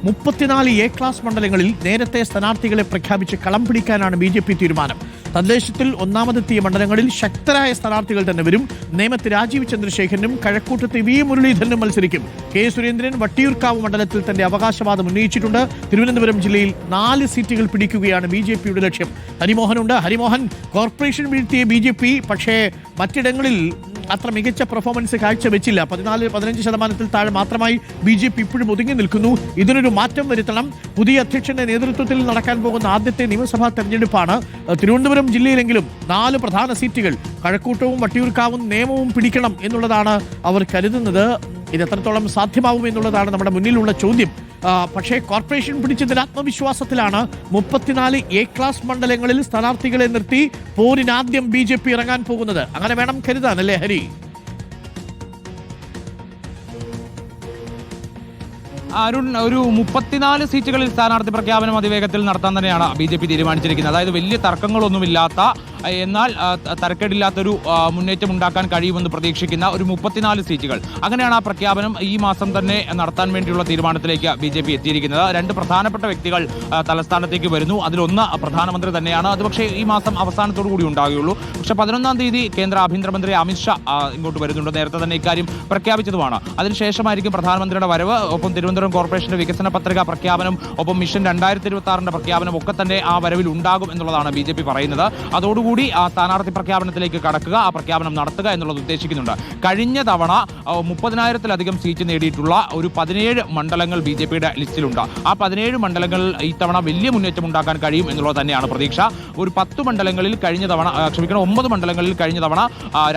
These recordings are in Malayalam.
34 എ ക്ലാസ് മണ്ഡലങ്ങളിൽ നേരത്തെ സ്ഥാനാർത്ഥികളെ പ്രഖ്യാപിച്ച് കളം പിടിക്കാനാണ് BJP തീരുമാനം. തദ്ദേശത്തിൽ ഒന്നാമതെത്തിയ മണ്ഡലങ്ങളിൽ ശക്തരായ സ്ഥാനാർത്ഥികൾ തന്നെ വരും. നേമത്ത് രാജീവ് ചന്ദ്രശേഖരനും കഴക്കൂട്ടത്ത് വി മുരളീധരനും മത്സരിക്കും. കെ സുരേന്ദ്രൻ വട്ടിയൂർക്കാവ് മണ്ഡലത്തിൽ തന്റെ അവകാശവാദം ഉന്നയിച്ചിട്ടുണ്ട്. തിരുവനന്തപുരം ജില്ലയിൽ 4 സീറ്റുകൾ പിടിക്കുകയാണ് BJPയുടെ ലക്ഷ്യം. ഹരിമോഹനുണ്ട്. ഹരിമോഹൻ, കോർപ്പറേഷൻ വീഴ്ത്തിയ BJP പക്ഷേ മറ്റിടങ്ങളിൽ അത്ര മികച്ച പെർഫോമൻസ് കാഴ്ചവെച്ചില്ല. 14-15% താഴെ മാത്രമായി BJP ഇപ്പോഴും ഒതുങ്ങി നിൽക്കുന്നു. ഇതിനൊരു മാറ്റം വരുത്തണം. പുതിയ അധ്യക്ഷന്റെ നേതൃത്വത്തിൽ നടക്കാൻ പോകുന്ന ആദ്യത്തെ നിയമസഭാ തെരഞ്ഞെടുപ്പാണ്. തിരുവനന്തപുരം ജില്ലയിലെങ്കിലും 4 പ്രധാന സീറ്റുകൾ കഴക്കൂട്ടവും വട്ടിയൂർക്കാവും നേമവും പിടിക്കണം എന്നുള്ളതാണ് അവർ കരുതുന്നത്. ഇത് എത്രത്തോളം സാധ്യമാവും എന്നുള്ളതാണ് നമ്മുടെ മുന്നിലുള്ള ചോദ്യം. പക്ഷേ കോർപ്പറേഷൻ പിടിച്ചതിൽ ആത്മവിശ്വാസത്തിലാണ്. 34 എ ക്ലാസ് മണ്ഡലങ്ങളിൽ സ്ഥാനാർത്ഥികളെ നിർത്തി പോരിനാദ്യം BJP ഇറങ്ങാൻ പോകുന്നത്. അങ്ങനെ വേണം കരുതാൻ, അല്ലേ ഹരി? അരുൺ, ഒരു 34 സീറ്റുകളിൽ സ്ഥാനാർത്ഥി പ്രഖ്യാപനം അതിവേഗത്തിൽ നടത്താൻ തന്നെയാണ് BJP തീരുമാനിച്ചിരിക്കുന്നത്. അതായത് വലിയ തർക്കങ്ങളൊന്നുമില്ലാത്ത, എന്നാൽ തരക്കേടില്ലാത്തൊരു മുന്നേറ്റം ഉണ്ടാക്കാൻ കഴിയുമെന്ന് പ്രതീക്ഷിക്കുന്ന ഒരു 34 സീറ്റുകൾ. അങ്ങനെയാണ് ആ പ്രഖ്യാപനം ഈ മാസം തന്നെ നടത്താൻ വേണ്ടിയുള്ള തീരുമാനത്തിലേക്ക് BJP എത്തിയിരിക്കുന്നത്. 2 പ്രധാനപ്പെട്ട വ്യക്തികൾ തലസ്ഥാനത്തേക്ക് വരുന്നു. അതിലൊന്ന് പ്രധാനമന്ത്രി തന്നെയാണ്. അത് പക്ഷേ ഈ മാസം അവസാനത്തോടു കൂടി ഉണ്ടാകുകയുള്ളൂ. പക്ഷേ 11-ാം തീയതി കേന്ദ്ര ആഭ്യന്തരമന്ത്രി അമിത്ഷാ ഇങ്ങോട്ട് വരുന്നുണ്ട്. നേരത്തെ തന്നെ ഇക്കാര്യം പ്രഖ്യാപിച്ചതുമാണ്. അതിനുശേഷമായിരിക്കും പ്രധാനമന്ത്രിയുടെ വരവ്. ഒപ്പം തിരുവനന്തപുരം കോർപ്പറേഷന്റെ വികസന പത്രിക പ്രഖ്യാപനം, ഒപ്പം മിഷൻ 2026 പ്രഖ്യാപനം ഒക്കെ തന്നെ ആ വരവിൽ ഉണ്ടാകും എന്നുള്ളതാണ് BJP പറയുന്നത്. അതോടുകൂടി ആ സ്ഥാനാർത്ഥി പ്രഖ്യാപനത്തിലേക്ക് കടക്കുക, ആ പ്രഖ്യാപനം നടത്തുക എന്നുള്ളത് ഉദ്ദേശിക്കുന്നുണ്ട്. കഴിഞ്ഞ തവണ 30,000-ലധികം സീറ്റ് നേടിയിട്ടുള്ള ഒരു 17 മണ്ഡലങ്ങൾ BJPയുടെ ലിസ്റ്റിലുണ്ട്. ആ 17 മണ്ഡലങ്ങളിൽ ഇത്തവണ വലിയ മുന്നേറ്റം ഉണ്ടാക്കാൻ കഴിയും എന്നുള്ളത് തന്നെയാണ് പ്രതീക്ഷ. ഒരു 10 മണ്ഡലങ്ങളിൽ കഴിഞ്ഞ തവണ 9 മണ്ഡലങ്ങളിൽ കഴിഞ്ഞ തവണ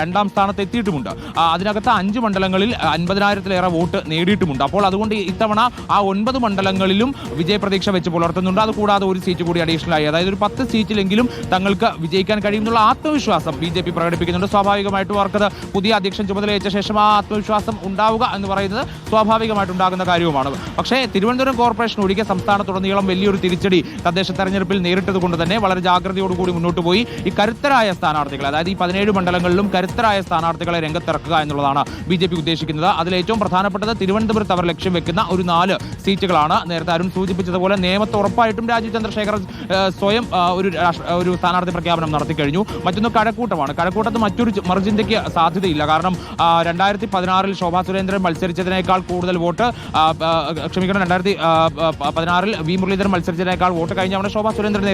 2ാം സ്ഥാനത്ത് എത്തിയിട്ടുമുണ്ട്. അതിനകത്ത് 5 മണ്ഡലങ്ങളിൽ 50,000-ലേറെ വോട്ട് നേടിയിട്ടുമുണ്ട്. അപ്പോൾ അതുകൊണ്ട് ഇത്തവണ ആ 9 മണ്ഡലങ്ങളിലും വിജയപ്രതീക്ഷ വെച്ച് പുലർത്തുന്നുണ്ട്. അതുകൂടാതെ ഒരു സീറ്റ് കൂടി അഡീഷണൽ ആയി, അതായത് ഒരു 10 സീറ്റിലെങ്കിലും തങ്ങൾക്ക് വിജയിക്കാൻ കഴിയുമെന്നുള്ള ആത്മവിശ്വാസം BJP പ്രകടിപ്പിക്കുന്നുണ്ട്. സ്വാഭാവികമായിട്ടും അവർക്കത് പുതിയ അധ്യക്ഷൻ ചുമതലയേറ്റ ശേഷം ആ ആത്മവിശ്വാസം ഉണ്ടാവുക എന്ന് പറയുന്നത് സ്വാഭാവികമായിട്ടുണ്ടാകുന്ന കാര്യവുമാണ്. പക്ഷേ തിരുവനന്തപുരം കോർപ്പറേഷൻ ഒഴികെ സംസ്ഥാനത്തുടനീളം വലിയൊരു തിരിച്ചടി തദ്ദേശ തെരഞ്ഞെടുപ്പിൽ നേരിട്ടത് കൊണ്ട് തന്നെ വളരെ ജാഗ്രതയോടുകൂടി മുന്നോട്ട് പോയി ഈ കരുത്തരായ സ്ഥാനാർത്ഥികളെ, അതായത് ഈ 17 മണ്ഡലങ്ങളിലും കരുത്തരായ സ്ഥാനാർത്ഥികളെ രംഗത്തിറക്കുക എന്നുള്ളതാണ് BJP ഉദ്ദേശിക്കുന്നത്. അതിലേറ്റവും പ്രധാനപ്പെട്ടത് തിരുവനന്തപുരത്ത് അവർ ലക്ഷ്യം വെക്കുന്ന ഒരു 4 സീറ്റുകളാണ്. നേരത്തെ അരുൺ സൂചിപ്പിച്ചതുപോലെ നേമത്ത് ഉറപ്പായിട്ടും രാജീവ് ചന്ദ്രശേഖർ സ്വയം ഒരു സ്ഥാനാർത്ഥി പ്രഖ്യാപനം നടത്തി കഴിഞ്ഞു. മറ്റൊന്ന് കഴക്കൂട്ടമാണ്. കഴക്കൂട്ടത്ത് മറ്റൊരു മറുചിന്തയ്ക്ക് സാധ്യതയില്ല. കാരണം 2016-ൽ ശോഭാ സുരേന്ദ്രൻ മത്സരിച്ചതിനേക്കാൾ കൂടുതൽ വോട്ട്, 2016-ൽ വി മുരളീധരൻ മത്സരിച്ചതിനേക്കാൾ വോട്ട് കഴിഞ്ഞ തവണ ശോഭാ സുരേന്ദ്രൻ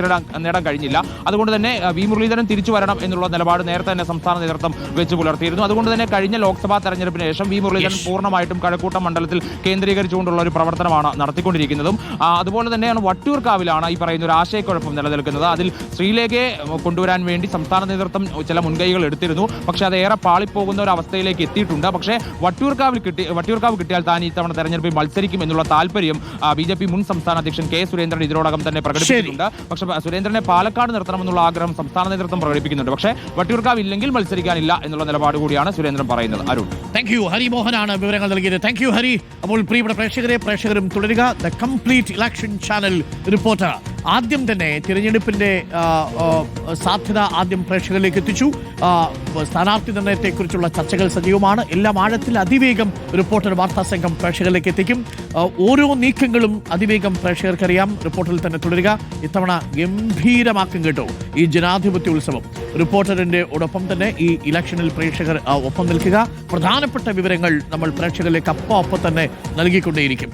നേടാൻ കഴിഞ്ഞില്ല. അതുകൊണ്ട് തന്നെ വി മുരളീധരൻ തിരിച്ചു വരണം എന്നുള്ള നിലപാട് നേരത്തെ തന്നെ സംസ്ഥാന നേതൃത്വം വെച്ച് പുലർത്തിയിരുന്നു. അതുകൊണ്ട് തന്നെ കഴിഞ്ഞ ലോക്സഭാ തെരഞ്ഞെടുപ്പിന് ശേഷം വി മുരളീധരൻ പൂർണ്ണമായിട്ടും കഴക്കൂട്ടം മണ്ഡലത്തിൽ കേന്ദ്രീകരിച്ചുകൊണ്ടുള്ള ഒരു പ്രവർത്തനമാണ് നടത്തിക്കൊണ്ടിരിക്കുന്നതും. അതുപോലെ തന്നെയാണ് വട്ടിയൂർക്കാവിലാണ് ഈ പറയുന്ന ഒരു ആശയക്കുഴപ്പം നിലനിൽക്കുന്നത്. അതിൽ ശ്രീലേഖയെ കൊണ്ടുവരാൻ വേണ്ടി സംസ്ഥാന നേതൃത്വം ചില മുൻകൈകൾ എടുത്തിരുന്നു. പക്ഷേ അത് ഏറെ പാളിപ്പോകുന്ന ഒരു അവസ്ഥയിലേക്ക് എത്തിയിട്ടുണ്ട്. പക്ഷേ വട്ടിയൂർക്കാവ് കിട്ടിയാൽ താൻ ഈ തവണ തെരഞ്ഞെടുപ്പിൽ മത്സരിക്കും എന്നുള്ള താല്പര്യം BJP മുൻ സംസ്ഥാന അധ്യക്ഷൻ കെ സുരേന്ദ്രൻ ഇതിനോടകം തന്നെ പ്രകടിപ്പിച്ചിട്ടുണ്ട്. പക്ഷേ സുരേന്ദ്രനെ പാലക്കാട് നിർത്തണമെന്നുള്ള ആഗ്രഹം സംസ്ഥാന നേതൃത്വം പ്രകടിപ്പിക്കുന്നുണ്ട്. പക്ഷേ വട്ടിയൂർക്കാവ് ഇല്ലെങ്കിൽ മത്സരിക്കാനില്ല എന്നുള്ള നിലപാട് കൂടിയാണ് സുരേന്ദ്രൻ പറയുന്നത്. Arun, thank you. ഹരിമോഹനാണ് വിവരങ്ങൾ നൽകിയത്. Thank you Hari. അപ്പോൾ പ്രിയപ്പെട്ട പ്രേക്ഷകരും തുടരുക. The complete election channel reporter ആദ്യം തന്നെ തിരഞ്ഞെടുപ്പിന്റെ സാധ്യത ആദ്യം പ്രേക്ഷകരിലേക്ക് എത്തിച്ചു. സ്ഥാനാർത്ഥി നിർണയത്തെക്കുറിച്ചുള്ള ചർച്ചകൾ സജീവമാണ്. എല്ലാം ആഴത്തിൽ അതിവേഗം റിപ്പോർട്ടർ വാർത്താ സംഘം പ്രേക്ഷകരിലേക്ക് എത്തിക്കും. ഓരോ നീക്കങ്ങളും അതിവേഗം പ്രേക്ഷകർക്കറിയാം. റിപ്പോർട്ടറിൽ തന്നെ തുടരുക. ഇത്തവണ ഗംഭീരമാക്കും കേട്ടോ ഈ ജനാധിപത്യ ഉത്സവം. റിപ്പോർട്ടറിന്റെ ഒപ്പം തന്നെ ഈ ഇലക്ഷനിൽ പ്രേക്ഷകർ ഒപ്പം നിൽക്കുക. പ്രധാനപ്പെട്ട വിവരങ്ങൾ നമ്മൾ പ്രേക്ഷകരിലേക്ക് അപ്പം തന്നെ നൽകിക്കൊണ്ടേയിരിക്കും.